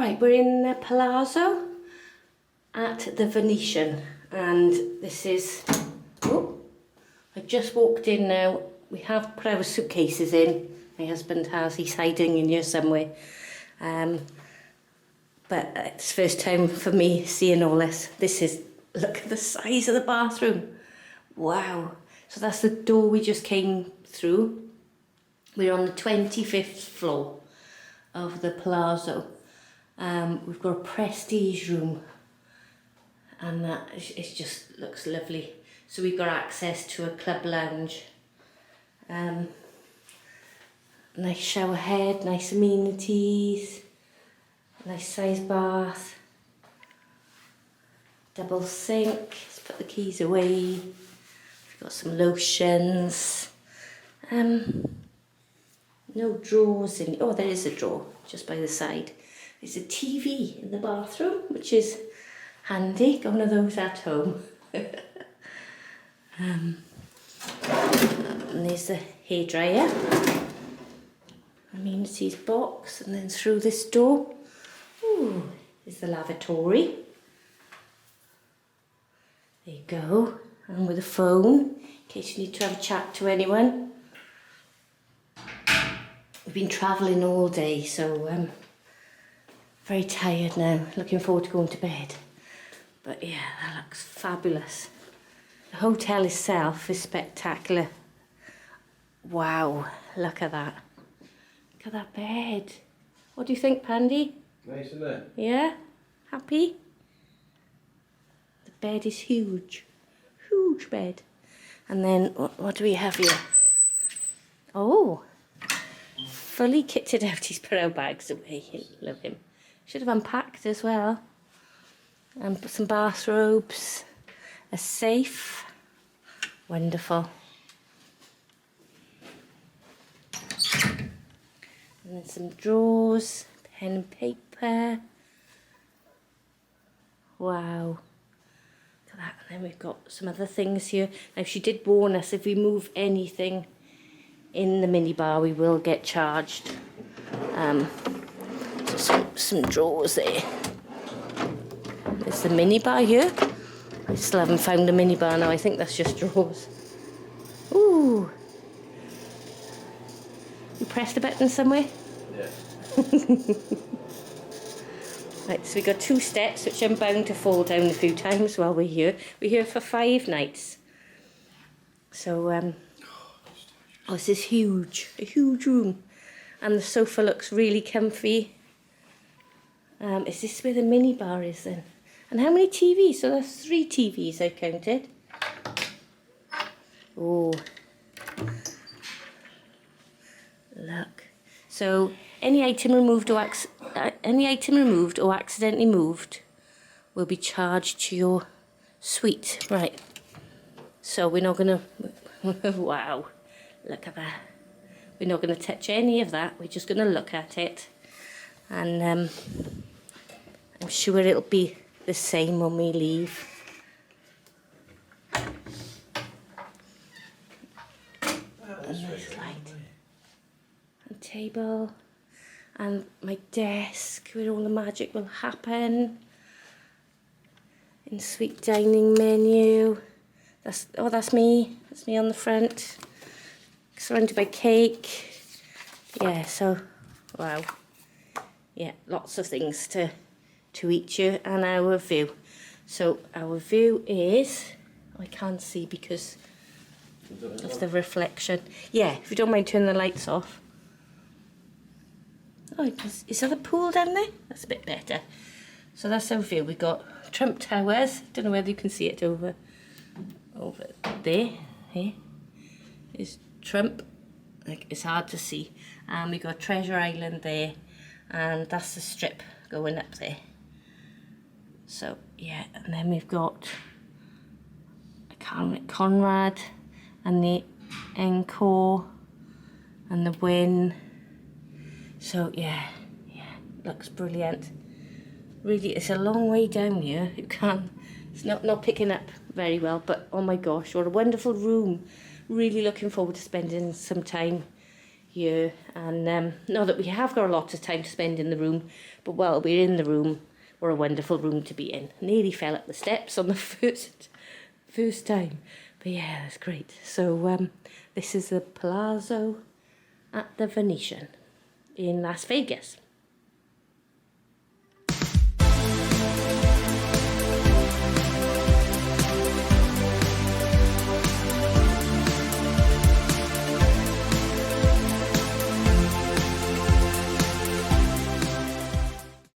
Right, we're in the Palazzo at the Venetian, and this is, oh, I just walked in now. We have put our suitcases in. My husband has, he's hiding in here somewhere. But it's the first time for me seeing all this. This is, look at the size of the bathroom. Wow. So that's the door we just came through. We're on the 25th floor of the Palazzo. We've got a prestige room, and that it just looks lovely. So we've got access to a club lounge. Nice shower head, nice amenities, nice size bath, double sink. Let's put the keys away. We've got some lotions. No drawers in. Oh, there is a drawer just by the side. There's a TV in the bathroom, which is handy. Got one of those at home. And there's the hairdryer. Amenities box, and then through this door, ooh, is the lavatory. There you go. And with a phone, in case you need to have a chat to anyone. We've been travelling all day, so very tired now. Looking forward to going to bed. But yeah, that looks fabulous. The hotel itself is spectacular. Wow, look at that. Look at that bed. What do you think, Pandy? Nice, isn't it? Yeah? Happy? The bed is huge. Huge bed. And then, what do we have here? Oh, fully kitted out. He's put our bags away. Love him. Should have unpacked as well. And put some bathrobes. A safe. Wonderful. And then some drawers, pen and paper. Wow. Look at that. And then we've got some other things here. Now, she did warn us if we move anything in the minibar, we will get charged. So some drawers there. There's the minibar here. I still haven't found a minibar now. I think that's just drawers. Ooh. You pressed the button somewhere? Yeah. Right, so we got 2 steps, which I'm bound to fall down a few times while we're here. We're here for 5 nights. So, oh, this is huge, a huge room. And the sofa looks really comfy. Is this where the minibar is then? And how many TVs? So that's 3 TVs I counted. Oh. Look. So any item removed or accidentally moved will be charged to your suite. Right. So we're not gonna wow. Look at that. We're not gonna touch any of that. We're just gonna look at it. And I'm sure it'll be the same when we leave. And table, and my desk where all the magic will happen. In suite dining menu. That's me. That's me on the front. Surrounded by cake. Yeah, so wow. Yeah, lots of things to eat here, and our view. So our view is, I can't see because of the reflection. Yeah, if you don't mind turning the lights off. Oh, is there a pool down there? That's a bit better. So that's our view. We've got Trump Towers. Don't know whether you can see it over there. Here is Trump. Like, it's hard to see. And we've got Treasure Island there. And that's the strip going up there. So, yeah. And then we've got Conrad and the Encore and the Wynn. So yeah, looks brilliant. Really, it's a long way down here. It's not picking up very well, but oh my gosh, what a wonderful room. Really looking forward to spending some time here, and not that we have got a lot of time to spend in the room, but while we're in the room, we're a wonderful room to be in. Nearly fell up the steps on the first time, but yeah, that's great. So this is the Palazzo at the Venetian in Las Vegas.